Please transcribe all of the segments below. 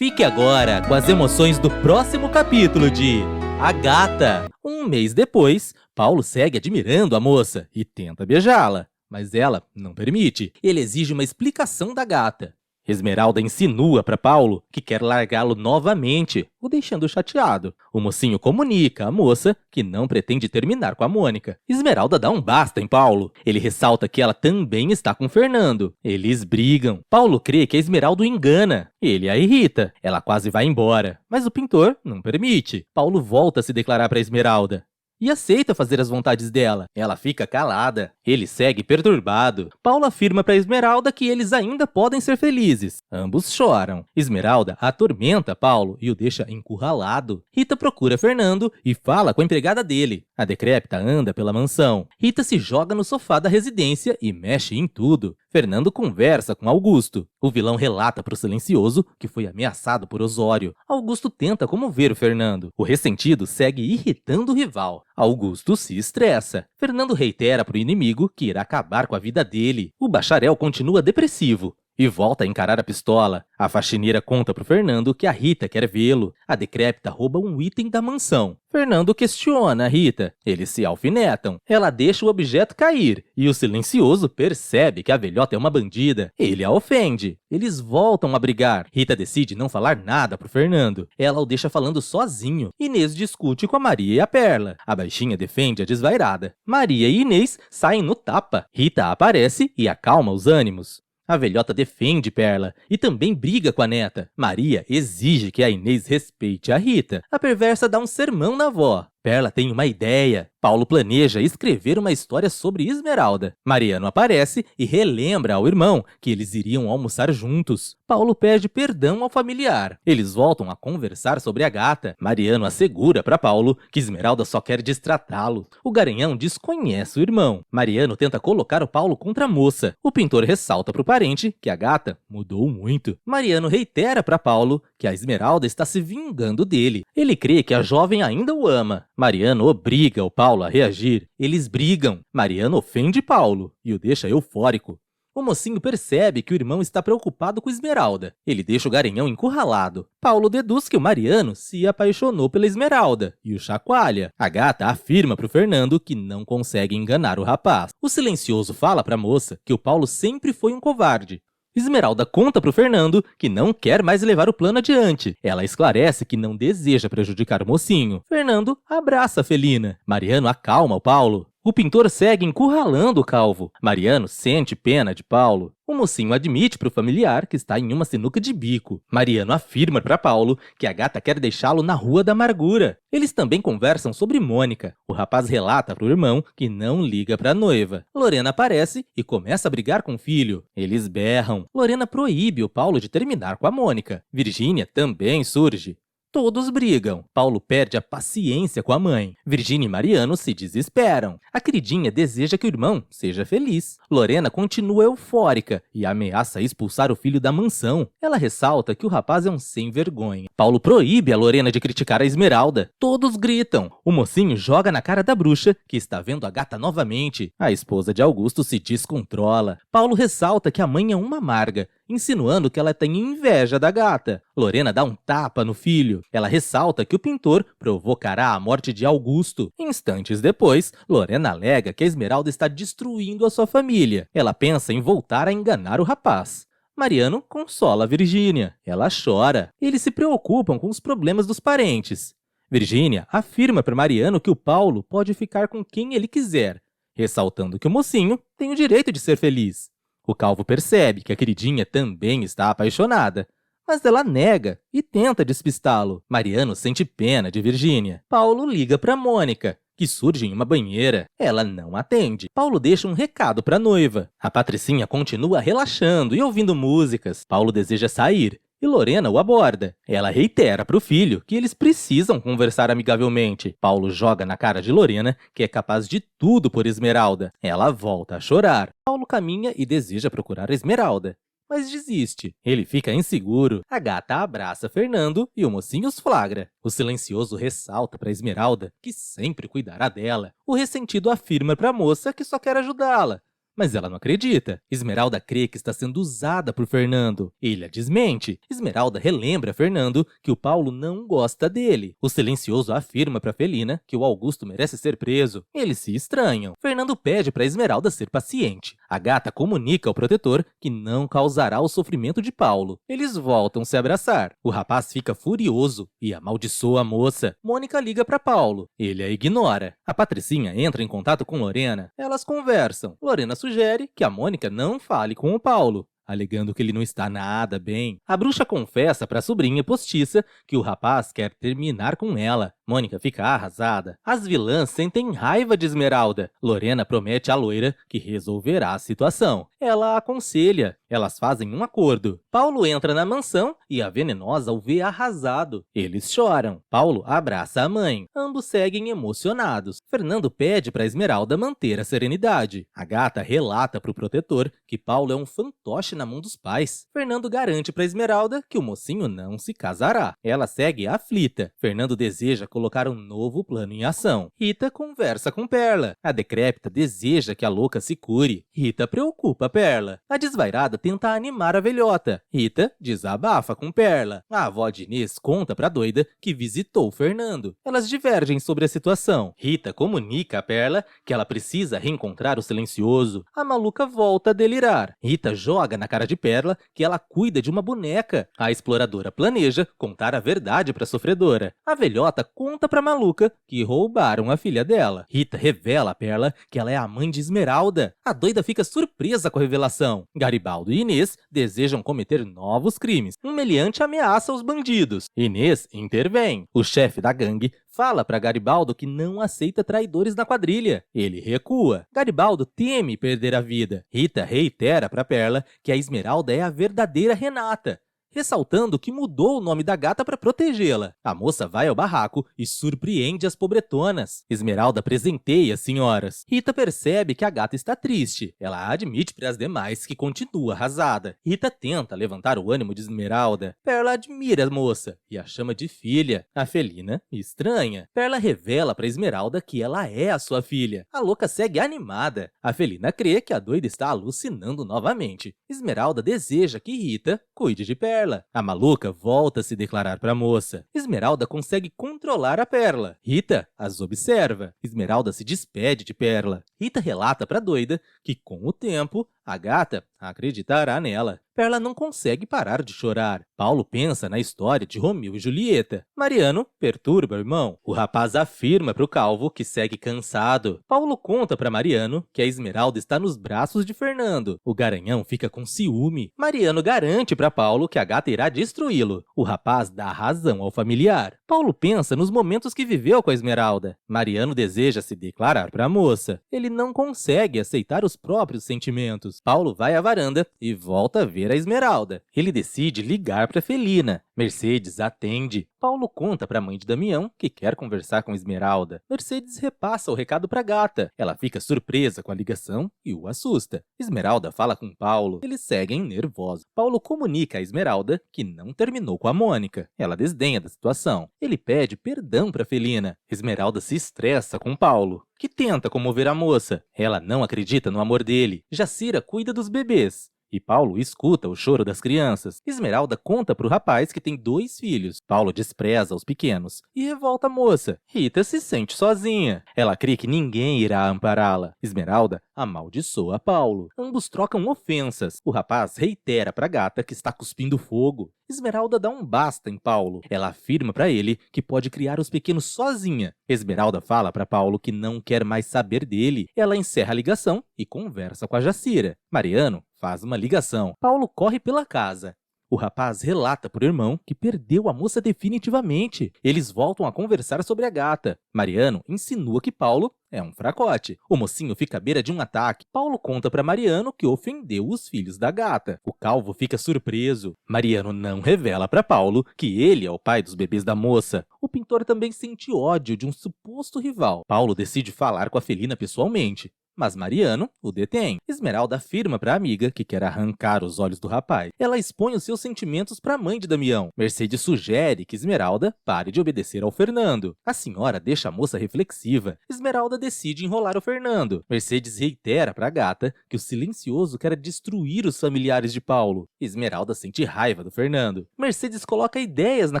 Fique agora com as emoções do próximo capítulo de A Gata. Um mês depois, Paulo segue admirando a moça e tenta beijá-la, mas ela não permite. Ele exige uma explicação da gata. Esmeralda insinua para Paulo que quer largá-lo novamente, o deixando chateado. O mocinho comunica à moça que não pretende terminar com a Mônica. Esmeralda dá um basta em Paulo. Ele ressalta que ela também está com Fernando. Eles brigam. Paulo crê que a Esmeralda o engana. Ele a irrita. Ela quase vai embora, mas o pintor não permite. Paulo volta a se declarar para Esmeralda e aceita fazer as vontades dela. Ela fica calada. Ele segue perturbado. Paulo afirma para Esmeralda que eles ainda podem ser felizes. Ambos choram. Esmeralda atormenta Paulo e o deixa encurralado. Rita procura Fernando e fala com a empregada dele. A decrépita anda pela mansão. Rita se joga no sofá da residência e mexe em tudo. Fernando conversa com Augusto. O vilão relata para o silencioso que foi ameaçado por Osório. Augusto tenta comover o Fernando. O ressentido segue irritando o rival. Augusto se estressa. Fernando reitera para o inimigo que irá acabar com a vida dele. O bacharel continua depressivo e volta a encarar a pistola. A faxineira conta para o Fernando que a Rita quer vê-lo. A decrépita rouba um item da mansão. Fernando questiona a Rita. Eles se alfinetam. Ela deixa o objeto cair e o silencioso percebe que a velhota é uma bandida. Ele a ofende. Eles voltam a brigar. Rita decide não falar nada pro Fernando. Ela o deixa falando sozinho. Inês discute com a Maria e a Perla. A baixinha defende a desvairada. Maria e Inês saem no tapa. Rita aparece e acalma os ânimos. A velhota defende Perla e também briga com a neta. Maria exige que a Inês respeite a Rita. A perversa dá um sermão na avó. Perla tem uma ideia. Paulo planeja escrever uma história sobre Esmeralda. Mariano aparece e relembra ao irmão que eles iriam almoçar juntos. Paulo pede perdão ao familiar. Eles voltam a conversar sobre a gata. Mariano assegura para Paulo que Esmeralda só quer destratá-lo. O garanhão desconhece o irmão. Mariano tenta colocar o Paulo contra a moça. O pintor ressalta para o parente que a gata mudou muito. Mariano reitera para Paulo que a Esmeralda está se vingando dele. Ele crê que a jovem ainda o ama. Mariano obriga o Paulo a reagir. Eles brigam. Mariano ofende Paulo e o deixa eufórico. O mocinho percebe que o irmão está preocupado com Esmeralda. Ele deixa o garanhão encurralado. Paulo deduz que o Mariano se apaixonou pela Esmeralda e o chacoalha. A gata afirma para o Fernando que não consegue enganar o rapaz. O silencioso fala para a moça que o Paulo sempre foi um covarde. Esmeralda conta para o Fernando que não quer mais levar o plano adiante. Ela esclarece que não deseja prejudicar o mocinho. Fernando abraça a felina. Mariano acalma o Paulo. O pintor segue encurralando o calvo. Mariano sente pena de Paulo. O mocinho admite para o familiar que está em uma sinuca de bico. Mariano afirma para Paulo que a gata quer deixá-lo na Rua da Amargura. Eles também conversam sobre Mônica. O rapaz relata para o irmão que não liga para a noiva. Lorena aparece e começa a brigar com o filho. Eles berram. Lorena proíbe o Paulo de terminar com a Mônica. Virgínia também surge. Todos brigam. Paulo perde a paciência com a mãe. Virgínia e Mariano se desesperam. A queridinha deseja que o irmão seja feliz. Lorena continua eufórica e ameaça expulsar o filho da mansão. Ela ressalta que o rapaz é um sem-vergonha. Paulo proíbe a Lorena de criticar a Esmeralda. Todos gritam. O mocinho joga na cara da bruxa, que está vendo a gata novamente. A esposa de Augusto se descontrola. Paulo ressalta que a mãe é uma amarga, insinuando que ela tem inveja da gata. Lorena dá um tapa no filho. Ela ressalta que o pintor provocará a morte de Augusto. Instantes depois, Lorena alega que a Esmeralda está destruindo a sua família. Ela pensa em voltar a enganar o rapaz. Mariano consola Virgínia. Ela chora. Eles se preocupam com os problemas dos parentes. Virgínia afirma para Mariano que o Paulo pode ficar com quem ele quiser, ressaltando que o mocinho tem o direito de ser feliz. O calvo percebe que a queridinha também está apaixonada, mas ela nega e tenta despistá-lo. Mariano sente pena de Virgínia. Paulo liga para Mônica, que surge em uma banheira. Ela não atende. Paulo deixa um recado para a noiva. A patricinha continua relaxando e ouvindo músicas. Paulo deseja sair e Lorena o aborda. Ela reitera para o filho que eles precisam conversar amigavelmente. Paulo joga na cara de Lorena que é capaz de tudo por Esmeralda. Ela volta a chorar. Paulo caminha e deseja procurar a Esmeralda, mas desiste. Ele fica inseguro. A gata abraça Fernando e o mocinho os flagra. O silencioso ressalta para Esmeralda que sempre cuidará dela. O ressentido afirma para a moça que só quer ajudá-la, mas ela não acredita. Esmeralda crê que está sendo usada por Fernando. Ele a desmente. Esmeralda relembra a Fernando que o Paulo não gosta dele. O silencioso afirma para Felina que o Augusto merece ser preso. Eles se estranham. Fernando pede para Esmeralda ser paciente. A gata comunica ao protetor que não causará o sofrimento de Paulo. Eles voltam a se abraçar. O rapaz fica furioso e amaldiçoa a moça. Mônica liga para Paulo. Ele a ignora. A Patricinha entra em contato com Lorena. Elas conversam. Lorena sugere que a Mônica não fale com o Paulo, alegando que ele não está nada bem. A bruxa confessa para a sobrinha postiça que o rapaz quer terminar com ela. Mônica fica arrasada. As vilãs sentem raiva de Esmeralda. Lorena promete à loira que resolverá a situação. Ela a aconselha. Elas fazem um acordo. Paulo entra na mansão e a venenosa o vê arrasado. Eles choram. Paulo abraça a mãe. Ambos seguem emocionados. Fernando pede para Esmeralda manter a serenidade. A gata relata para o protetor que Paulo é um fantoche na mão dos pais. Fernando garante para Esmeralda que o mocinho não se casará. Ela segue aflita. Fernando deseja colocar um novo plano em ação. Rita conversa com Perla. A decrépita deseja que a louca se cure. Rita preocupa Perla. A desvairada tenta animar a velhota. Rita desabafa com Perla. A avó de Inês conta pra doida que visitou Fernando. Elas divergem sobre a situação. Rita comunica a Perla que ela precisa reencontrar o silencioso. A maluca volta a delirar. Rita joga na cara de Perla que ela cuida de uma boneca. A exploradora planeja contar a verdade pra sofredora. A velhota conta pra maluca que roubaram a filha dela. Rita revela a Perla que ela é a mãe de Esmeralda. A doida fica surpresa com a revelação. Garibaldo e Inês desejam cometer novos crimes. Um meliante ameaça os bandidos. Inês intervém. O chefe da gangue fala para Garibaldo que não aceita traidores na quadrilha. Ele recua. Garibaldo teme perder a vida. Rita reitera para Perla que a Esmeralda é a verdadeira Renata, ressaltando que mudou o nome da gata para protegê-la. A moça vai ao barraco e surpreende as pobretonas. Esmeralda presenteia as senhoras. Rita percebe que a gata está triste. Ela admite para as demais que continua arrasada. Rita tenta levantar o ânimo de Esmeralda. Perla admira a moça e a chama de filha. A felina estranha. Perla revela para Esmeralda que ela é a sua filha. A louca segue animada. A felina crê que a doida está alucinando novamente. Esmeralda deseja que Rita cuide de Perla. A maluca volta a se declarar para a moça. Esmeralda consegue controlar a Perla. Rita as observa. Esmeralda se despede de Perla. Rita relata para a doida que, com o tempo, a gata acreditará nela. Perla não consegue parar de chorar. Paulo pensa na história de Romeu e Julieta. Mariano perturba o irmão. O rapaz afirma para o calvo que segue cansado. Paulo conta para Mariano que a Esmeralda está nos braços de Fernando. O garanhão fica com ciúme. Mariano garante para Paulo que a gata irá destruí-lo. O rapaz dá razão ao familiar. Paulo pensa nos momentos que viveu com a Esmeralda. Mariano deseja se declarar para a moça. Ele não consegue aceitar os próprios sentimentos. Paulo vai à varanda e volta a ver a Esmeralda. Ele decide ligar para Felina. Mercedes atende. Paulo conta para a mãe de Damião que quer conversar com Esmeralda. Mercedes repassa o recado para a gata. Ela fica surpresa com a ligação e o assusta. Esmeralda fala com Paulo. Eles seguem nervosos. Paulo comunica a Esmeralda que não terminou com a Mônica. Ela desdenha da situação. Ele pede perdão para Felina. Esmeralda se estressa com Paulo, que tenta comover a moça. Ela não acredita no amor dele. Jacira cuida dos bebês. E Paulo escuta o choro das crianças. Esmeralda conta para o rapaz que tem 2 filhos. Paulo despreza os pequenos e revolta a moça. Rita se sente sozinha. Ela crê que ninguém irá ampará-la. Esmeralda amaldiçoa Paulo. Ambos trocam ofensas. O rapaz reitera para a gata que está cuspindo fogo. Esmeralda dá um basta em Paulo. Ela afirma para ele que pode criar os pequenos sozinha. Esmeralda fala para Paulo que não quer mais saber dele. Ela encerra a ligação e conversa com a Jacira. Mariano faz uma ligação. Paulo corre pela casa. O rapaz relata para o irmão que perdeu a moça definitivamente. Eles voltam a conversar sobre a gata. Mariano insinua que Paulo é um fracote. O mocinho fica à beira de um ataque. Paulo conta para Mariano que ofendeu os filhos da gata. O calvo fica surpreso. Mariano não revela para Paulo que ele é o pai dos bebês da moça. O pintor também sente ódio de um suposto rival. Paulo decide falar com a felina pessoalmente, mas Mariano o detém. Esmeralda afirma para a amiga que quer arrancar os olhos do rapaz. Ela expõe os seus sentimentos para a mãe de Damião. Mercedes sugere que Esmeralda pare de obedecer ao Fernando. A senhora deixa a moça reflexiva. Esmeralda decide enrolar o Fernando. Mercedes reitera para a gata que o silencioso quer destruir os familiares de Paulo. Esmeralda sente raiva do Fernando. Mercedes coloca ideias na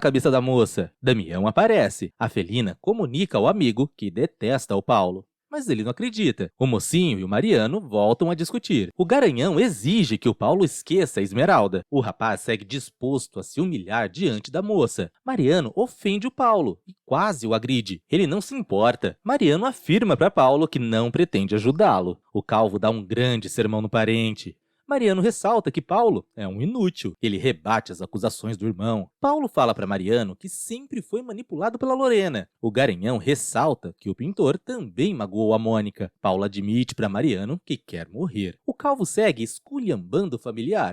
cabeça da moça. Damião aparece. A felina comunica ao amigo que detesta o Paulo. Mas ele não acredita. O mocinho e o Mariano voltam a discutir. O Garanhão exige que o Paulo esqueça a Esmeralda. O rapaz segue disposto a se humilhar diante da moça. Mariano ofende o Paulo e quase o agride. Ele não se importa. Mariano afirma para Paulo que não pretende ajudá-lo. O calvo dá um grande sermão no parente. Mariano ressalta que Paulo é um inútil. Ele rebate as acusações do irmão. Paulo fala para Mariano que sempre foi manipulado pela Lorena. O Garanhão ressalta que o pintor também magoou a Mônica. Paulo admite para Mariano que quer morrer. O calvo segue esculhambando o familiar.